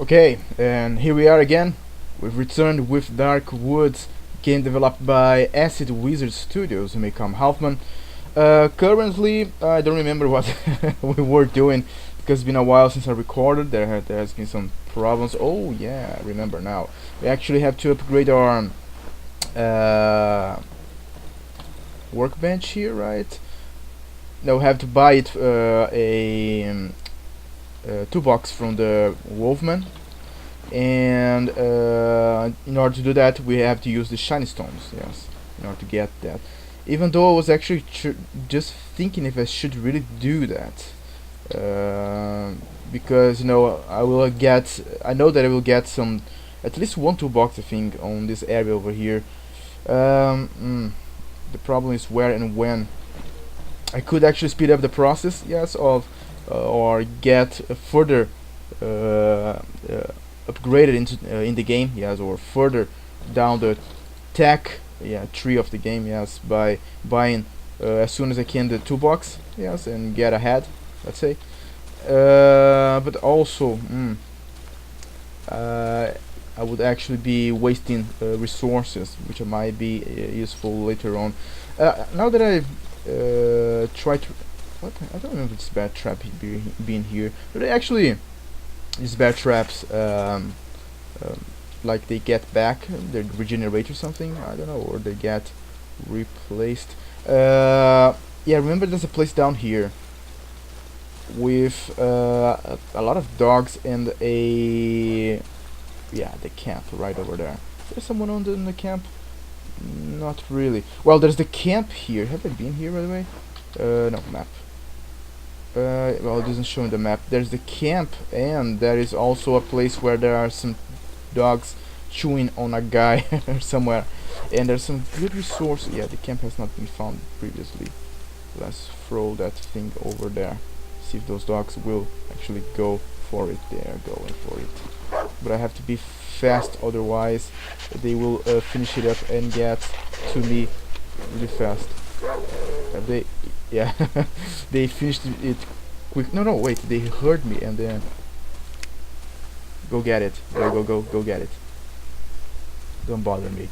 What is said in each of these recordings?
Okay, and here we are again. We've returned with Darkwood, game developed by Acid Wizard Studios, who make Hauffman. Currently, I don't remember what we were doing because it's been a while since I recorded. There has been some problems. Oh yeah, I remember now. We actually have to upgrade our uh, workbench here, right? Now we have to buy it a toolbox from the Wolfman, and in order to do that we have to use the shiny stones, yes, in order to get that, even though I was actually just thinking if I should really do that, because I know that I will get some, at least one toolbox I think on this area over here. The problem is where and when. I could actually speed up the process, yes, of or get further uh, uh, upgraded into in the game, yes, or further down the tech, yeah, tree of the game, yes, by buying as soon as I can the toolbox, yes, and get ahead, let's say. But also, uh, I would actually be wasting resources, which might be useful later on. Now that I've tried to, what, I don't remember this bad trap being here. But they actually, these bear traps, um, like they get back, they regenerate or something, I don't know, or they get replaced. Yeah, remember there's a place down here with a lot of dogs and a, yeah, the camp right over there. Is there someone in the camp? Not really. Well, there's the camp here. Have I been here, by the way? No, map. Well, it doesn't show in the map. There's the camp, and there is also a place where there are some dogs chewing on a guy somewhere. And there's some good resources. Yeah, the camp has not been found previously. Let's throw that thing over there. See if those dogs will actually go for it. They are going for it. But I have to be fast, otherwise they will finish it up and get to me really fast. They, yeah, they finished it quick. No, wait, they heard me and then go get it. Go get it. Don't bother me.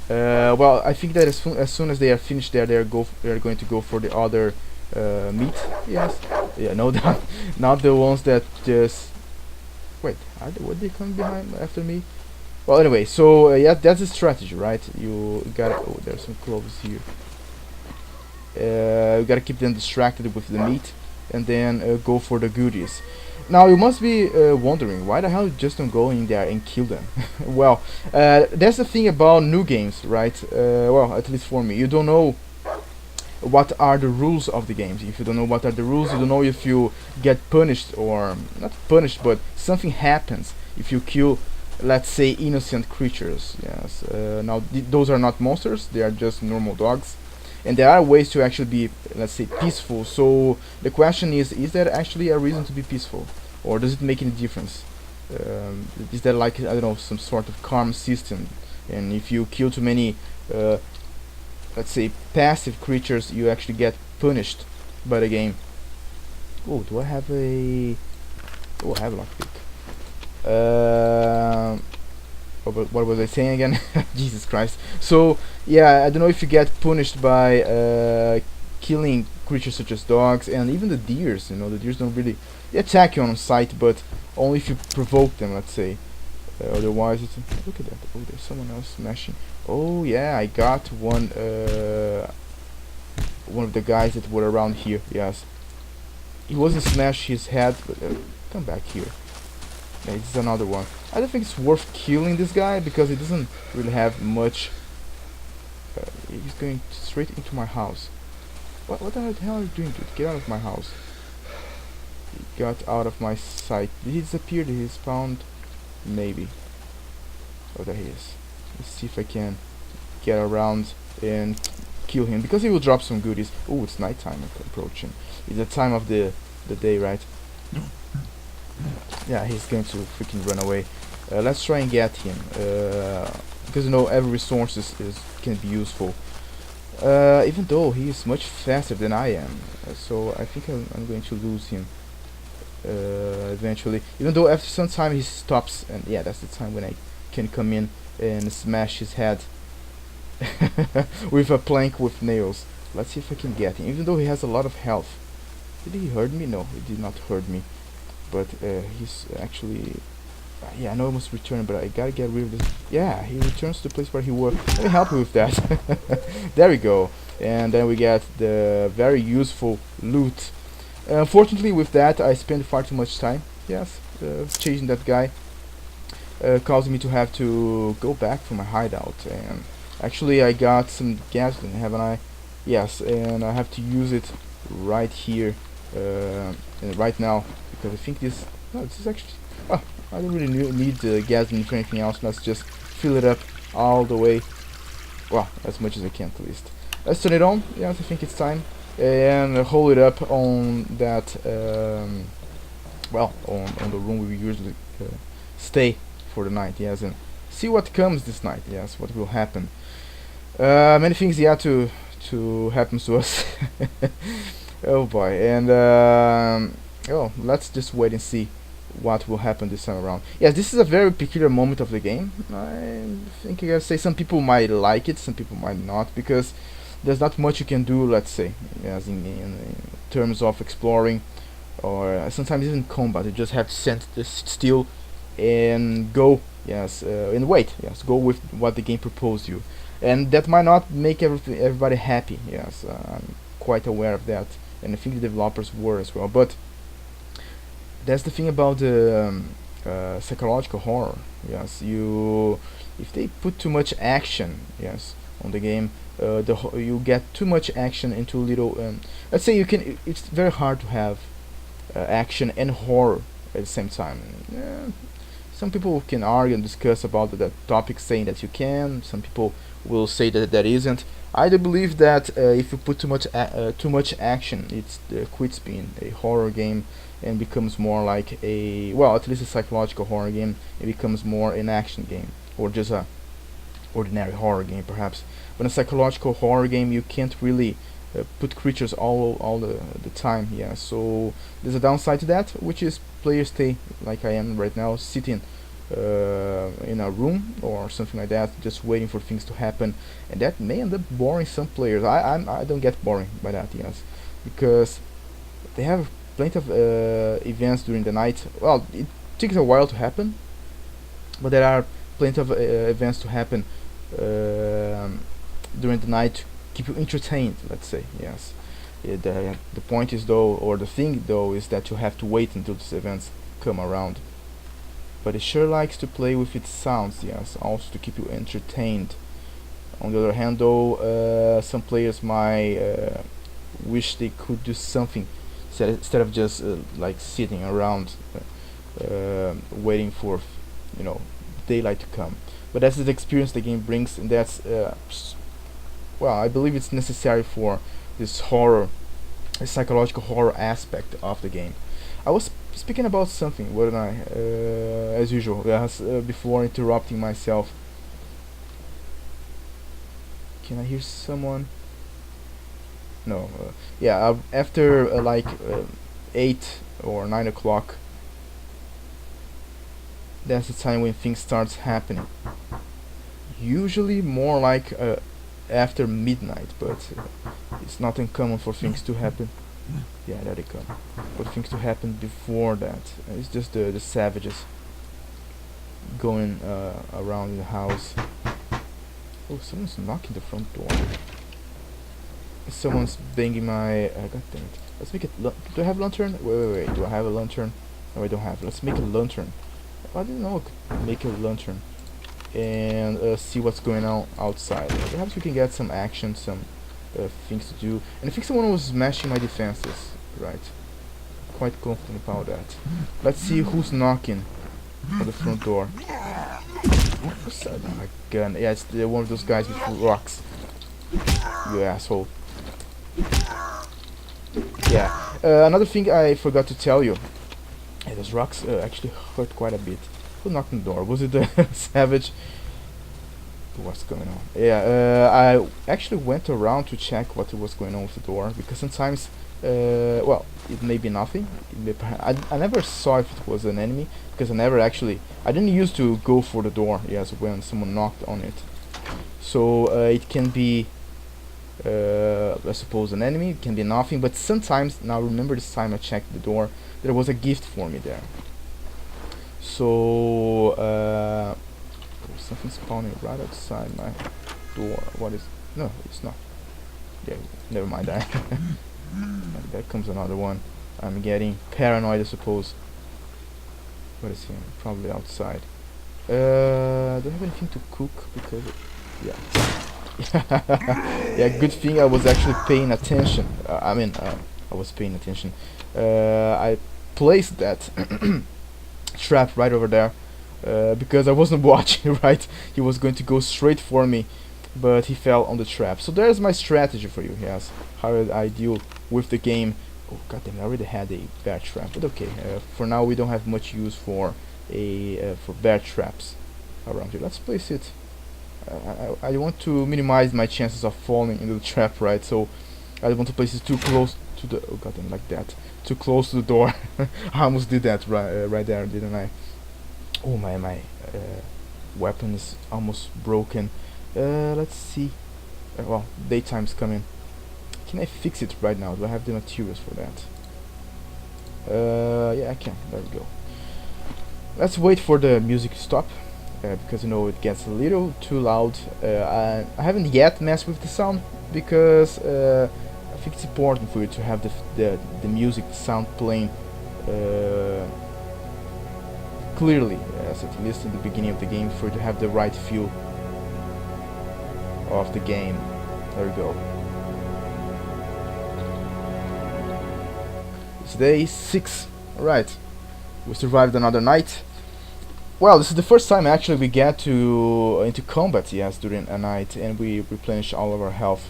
Well, I think that as soon as they are finished there, they're going to go for the other meat. Yes. Yeah, no, not the ones that just. Wait, were they coming behind after me? Well, anyway, so yeah, that's the strategy, right? You gotta. Oh, there's some cloves here. You gotta keep them distracted with the meat, and then go for the goodies. Now you must be wondering why the hell you just don't go in there and kill them. Well, that's the thing about new games, right? Well, at least for me, you don't know what are the rules of the games. If you don't know what are the rules, you don't know if you get punished or not punished, but something happens if you kill, let's say, innocent creatures. Yes. Now those are not monsters; they are just normal dogs, and there are ways to actually be, let's say, peaceful. So the question is there actually a reason to be peaceful, or does it make any difference? Is there, like, I don't know, some sort of karma system? And if you kill too many let's say passive creatures, you actually get punished by the game. Oh, do I have a? Oh, I have a lockpick. What was I saying again? Jesus Christ. So yeah, I don't know if you get punished by killing creatures such as dogs and even the deers. You know, the deers don't really, they attack you on sight, but only if you provoke them. Let's say. Otherwise, it's, look at that. Oh, there's someone else smashing. Oh yeah, I got one of the guys that were around here. Yes, he wasn't smash his head, but come back here. Yeah, this is another one. I don't think it's worth killing this guy because he doesn't really have much. He's going straight into my house. What the hell are you doing, dude? Get out of my house. He got out of my sight. Did he disappear? Did he spawn? Maybe. Oh, there he is. Let's see if I can get around and kill him, because he will drop some goodies. Oh, it's nighttime approaching. It's the time of the day, right? Yeah, he's going to freaking run away. Let's try and get him, because you know every resource can be useful. Even though he is much faster than I am, so I think I'm going to lose him. eventually. Even though after some time he stops, and yeah, that's the time when I can come in and smash his head with a plank with nails. Let's see if I can get him. Even though he has a lot of health. Did he hurt me? No, he did not hurt me. But he's actually... yeah, I know he must return, but I gotta get rid of this. Yeah, he returns to the place where he was. Let me help you with that. There we go. And then we get the very useful loot. Unfortunately, with that, I spent far too much time. Yes, chasing that guy. Causing me to have to go back to my hideout. And actually, I got some gasoline, haven't I? Yes, and I have to use it right here, and right now, because I think this... no, this is actually... oh, I don't really need gasoline for anything else. Let's just fill it up all the way. Well, as much as I can, at least. Let's turn it on. Yes, I think it's time. And hold it up on that... well, on the room we usually stay for the night. Yes, and see what comes this night. Yes, what will happen. Many things yet to happen to us. Oh boy, and oh, let's just wait and see what will happen this time around. Yes, this is a very peculiar moment of the game. I think I gotta say some people might like it, some people might not, because there's not much you can do, let's say, yes, in terms of exploring, or sometimes even combat. You just have to stand still and go, yes, and wait, yes, go with what the game proposed you. And that might not make everybody happy, yes, I'm quite aware of that, and I think the developers were as well, but that's the thing about the psychological horror. Yes, if they put too much action, yes, on the game, you get too much action into little. Let's say it's very hard to have action and horror at the same time. Some people can argue and discuss about that topic, saying that you can. Some people will say that that isn't. I do believe that if you put too much action, it quits being a horror game and becomes more like a, well, at least a psychological horror game. It becomes more an action game, or just a ordinary horror game, perhaps. But in a psychological horror game, you can't really put creatures all the time. Yeah, so there's a downside to that, which is players stay like I am right now, sitting in a room or something like that, just waiting for things to happen, and that may end up boring some players. I don't get boring by that, yes, because they have plenty of events during the night. Well, it takes a while to happen, but there are plenty of events to happen during the night to keep you entertained, let's say, yes. The point is, though, or the thing though, is that you have to wait until these events come around. But it sure likes to play with its sounds, yes, also to keep you entertained. On the other hand, though, some players might wish they could do something instead of just like sitting around waiting for, daylight to come. But that's the experience the game brings, and that's well, I believe it's necessary for this horror, this psychological horror aspect of the game. I was speaking about something, wasn't I? As usual, yes, before interrupting myself. Can I hear someone? No. Yeah, after like 8 or 9 o'clock, that's the time when things starts happening. Usually more like after midnight, but it's not uncommon for things to happen. Yeah, there they come. For things to happen before that. It's just the savages going around in the house. Oh, someone's knocking the front door. Someone's banging my... God damn it. Let's make it... Do I have a lantern? Wait. Do I have a lantern? No, I don't have. Let's make a lantern. I didn't know I could make a lantern. And see what's going on outside. Perhaps we can get some action, some things to do. And I think someone was smashing my defenses. Right. Quite confident about that. Let's see who's knocking on the front door. Oh my gun. Yeah, it's one of those guys with rocks. You asshole. Yeah. Another thing I forgot to tell you. Yeah, those rocks actually hurt quite a bit. Who knocked on the door? Was it the savage? What's going on? Yeah, I actually went around to check what was going on with the door, because sometimes Well, it may be nothing. It may I never saw if it was an enemy, because I didn't used to go for the door, yes, when someone knocked on it. So it can be, I suppose, an enemy, it can be nothing, but sometimes, now remember this time I checked the door, there was a gift for me there. So there's something spawning right outside my door. What is, no, it's not. Yeah, never mind that. And there comes another one. I'm getting paranoid, I suppose. What is here? Probably outside. Do I have anything to cook? Because yeah. Yeah, good thing I was actually paying attention. I was paying attention. I placed that trap right over there because I wasn't watching, right? He was going to go straight for me, but he fell on the trap. So there's my strategy for you, yes. How I deal with the game. Oh goddamn! I already had a bear trap, but okay. For now, we don't have much use for for bear traps around here. Let's place it. I want to minimize my chances of falling into the trap, right? So I don't want to place it too close to the. Oh goddamn! Like that. Too close to the door. I almost did that right there, didn't I? Oh my weapon is almost broken. Let's see. Well, daytime's coming. Can I fix it right now? Do I have the materials for that? Yeah, I can. There we go. Let's wait for the music to stop, because you know it gets a little too loud. I haven't yet messed with the sound because I think it's important for you to have the music sound playing clearly, as at least in the beginning of the game, for you to have the right feel of the game. There we go. It's day 6. Alright. We survived another night. Well, this is the first time actually we get to into combat, yes, during a night, and we replenish all of our health.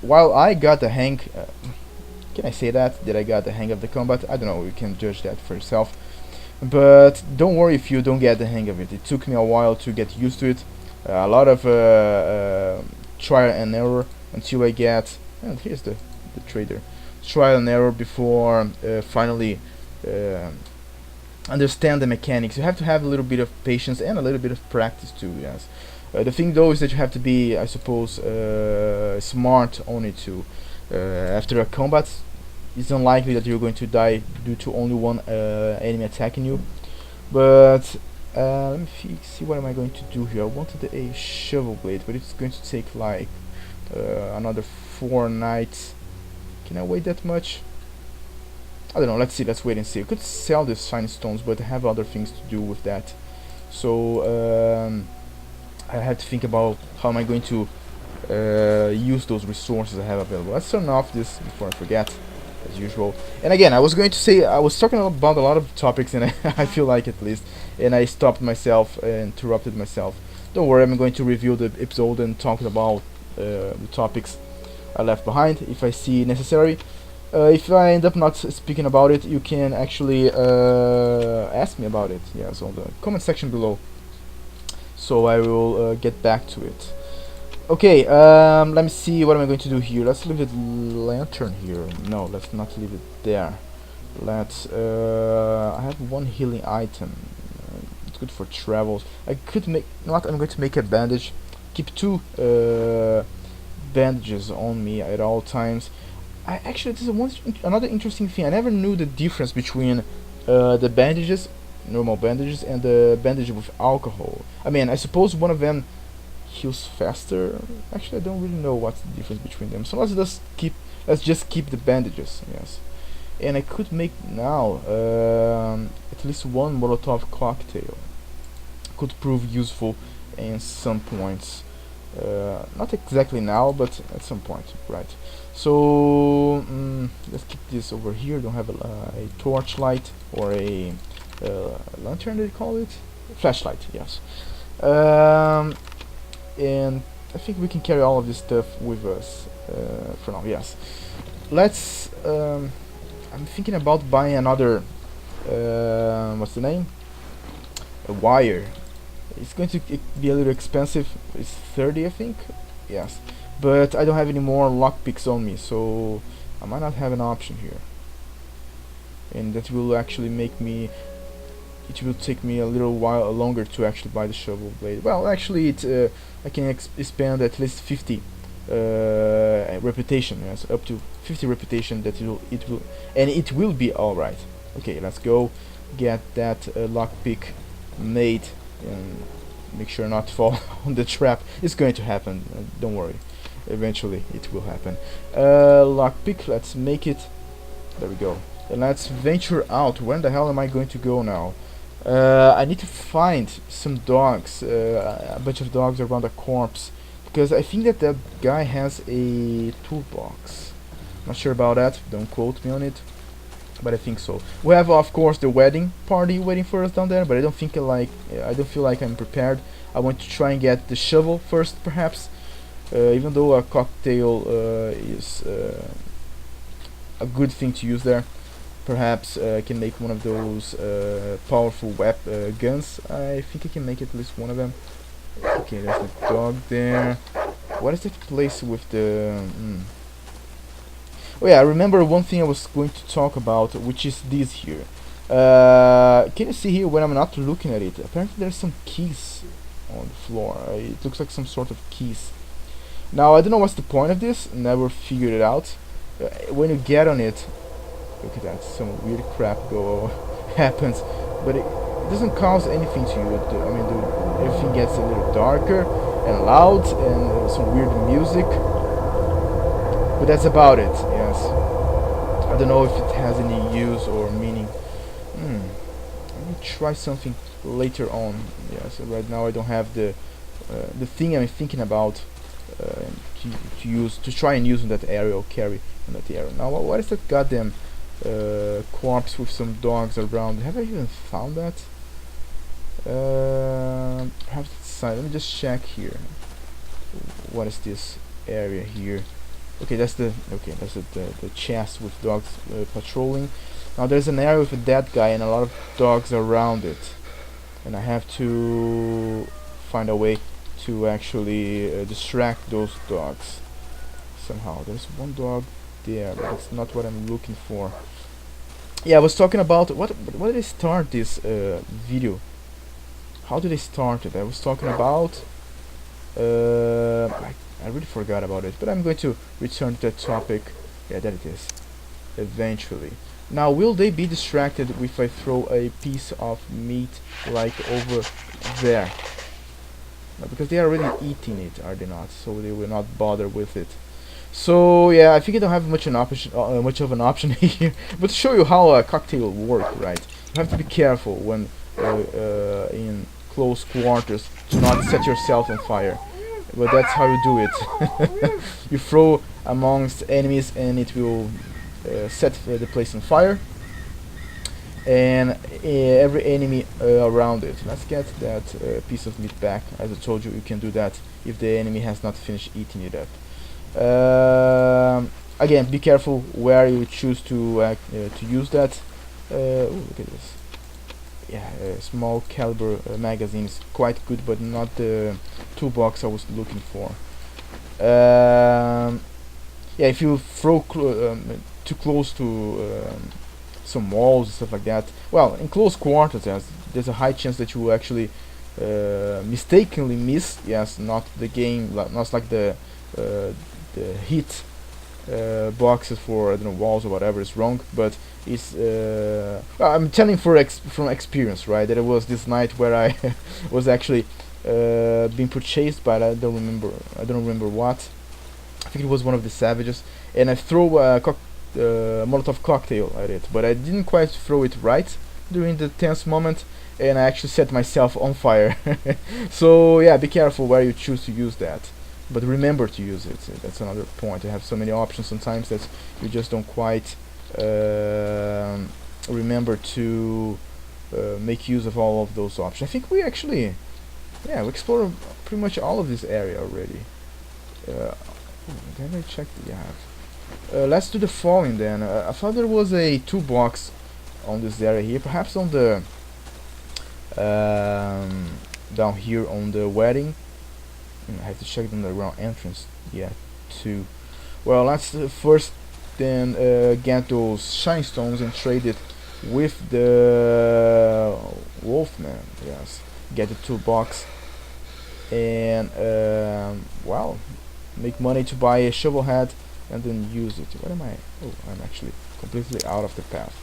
While I got the hang, can I say that? Did I got the hang of the combat? I don't know, you can judge that for yourself. But don't worry if you don't get the hang of it. It took me a while to get used to it. A lot of trial and error until I get, and here's the trader. Trial and error before finally understand the mechanics. You have to have a little bit of patience and a little bit of practice too, yes. The thing though is that you have to be, I suppose, smart on it too. After a combat, it's unlikely that you're going to die due to only one enemy attacking you. But let me see what am I going to do here. I wanted a shovel blade, but it's going to take like another 4 nights. Can I wait that much? I don't know, let's see, let's wait and see. I could sell these shiny stones, but I have other things to do with that. So I have to think about how am I going to use those resources I have available. Let's turn off this before I forget, as usual. And again, I was going to say, I was talking about a lot of topics, and I feel like at least, and I stopped myself and interrupted myself. Don't worry, I'm going to review the episode and talk about the topics I left behind if I see necessary. If I end up not speaking about it, you can actually ask me about it, yes, on the comment section below. So I will get back to it. Okay, let me see, what am I going to do here? Let's leave the lantern here. No, let's not leave it there. Let's, I have one healing item. It's good for travels. I could make, not, I'm going to make a bandage. Keep 2 bandages on me at all times. I actually, this is another interesting thing. I never knew the difference between the bandages, normal bandages, and the bandage with alcohol. I mean, I suppose one of them heals faster. Actually, I don't really know what's the difference between them. So let's just keep the bandages. Yes, and I could make now at least one Molotov cocktail. Could prove useful in some points. Not exactly now, but at some point, right? So let's keep this over here. Don't have a torchlight or a lantern, they call it? Flashlight, yes. And I think we can carry all of this stuff with us for now, yes. Let's, I'm thinking about buying another, what's the name? A wire. It's going to be a little expensive. It's 30, I think. Yes. but I don't have any more lockpicks on me, so I might not have an option here, and that will actually make me. It will take me a little while longer to actually buy the shovel blade. Well, actually, I can expand at least 50 reputation. Yes, up to 50 reputation. That it will be all right. Okay, let's go get that lockpick made and make sure not to fall on the trap. It's going to happen. Don't worry. Eventually, it will happen. Lockpick. Let's make it. There we go. And let's venture out. Where the hell am I going to go now? I need to find some dogs, a bunch of dogs around a corpse, because I think that guy has a toolbox. Not sure about that, don't quote me on it, but I think so. We have, of course, the wedding party waiting for us down there, but I don't feel like I'm prepared. I want to try and get the shovel first, perhaps, even though a cocktail is a good thing to use there. Perhaps I can make one of those powerful guns. I think I can make at least one of them. Okay, there's the dog there. What is that place with the... Oh yeah, I remember one thing I was going to talk about, which is this here. Can you see here when I'm not looking at it? Apparently there's some keys on the floor. It looks like some sort of keys. Now, I don't know what's the point of this. Never figured it out. When you get on it... Look at that, some weird crap happens, but it doesn't cause anything to you. Everything gets a little darker and loud and some weird music, but that's about it. Yes, I don't know if it has any use or meaning. Let me try something later on. Yes, right now I don't have the thing I'm thinking about to try and use in that area or carry in that area. Now, what is that goddamn corpse with some dogs around? Have I even found that? Perhaps it's side. Let me just check here. What is this area here? Okay, that's the chest with dogs patrolling. Now there's an area with a dead guy and a lot of dogs around it, and I have to find a way to actually distract those dogs somehow. There's one dog there, but it's not what I'm looking for. Yeah, I was talking about what did I start this video? How did I start it? I was talking about I really forgot about it, but I'm going to return to that topic. Yeah, there it is. Eventually. Now, will they be distracted if I throw a piece of meat like over there? No, because they are already eating it, are they not? So they will not bother with it. So yeah, I think I don't have much of an option here, but to show you how a cocktail will work, right? You have to be careful when in close quarters to not set yourself on fire. But that's how you do it. You throw amongst enemies and it will set the place on fire, and every enemy around it. Let's get that piece of meat back. As I told you, you can do that if the enemy has not finished eating it up. Again, be careful where you choose to use that. Ooh, look at this. Yeah, small caliber magazine is quite good, but not the toolbox I was looking for. Yeah, if you throw too close to some walls and stuff like that, well, in close quarters, there's a high chance that you will actually mistakenly miss. Yes, not the game, not like the hit boxes for, I don't know, walls or whatever is wrong, but it's well, I'm telling from experience, right? That it was this night where I was actually being purchased, but I don't remember what. I think it was one of the savages, and I throw a Molotov cocktail at it, but I didn't quite throw it right during the tense moment, and I actually set myself on fire. So yeah, be careful where you choose to use that, but remember to use it. That's another point. I have so many options sometimes that you just don't quite remember to make use of all of those options. I think we actually, yeah, we explored pretty much all of this area already. Can I check? Yeah. Let's do the following then. I thought there was a toolbox on this area here, perhaps on the down here on the wedding. I have to check the underground entrance. Yeah, 2. Well, let's first then get those shine stones and trade it with the Wolfman. Yes, get the toolbox and well, make money to buy a shovel head and then use it. What am I? Oh, I'm actually completely out of the path.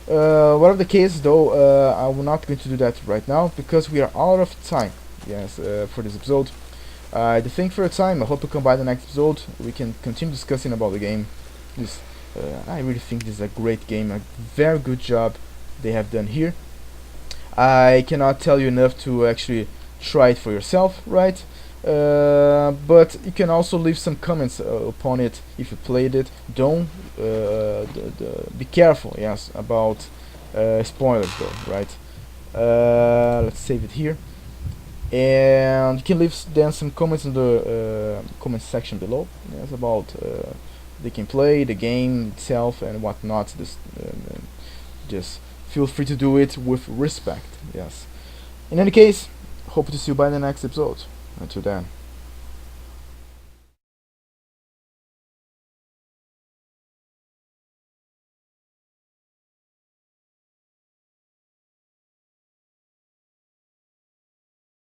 Whatever the case, though, I'm not going to do that right now because we are out of time. Yes, for this episode. Thank for your time. I hope you come by the next episode. We can continue discussing about the game. This, I really think this is a great game. A very good job they have done here. I cannot tell you enough to actually try it for yourself, right? But you can also leave some comments upon it if you played it. Don't be careful, yes, about spoilers though, right? Let's save it here, and you can leave then some comments in the comment section below, yes, about the gameplay, the game itself, and whatnot. Just feel free to do it with respect, yes. In any case, hope to see you by the next episode. Until then.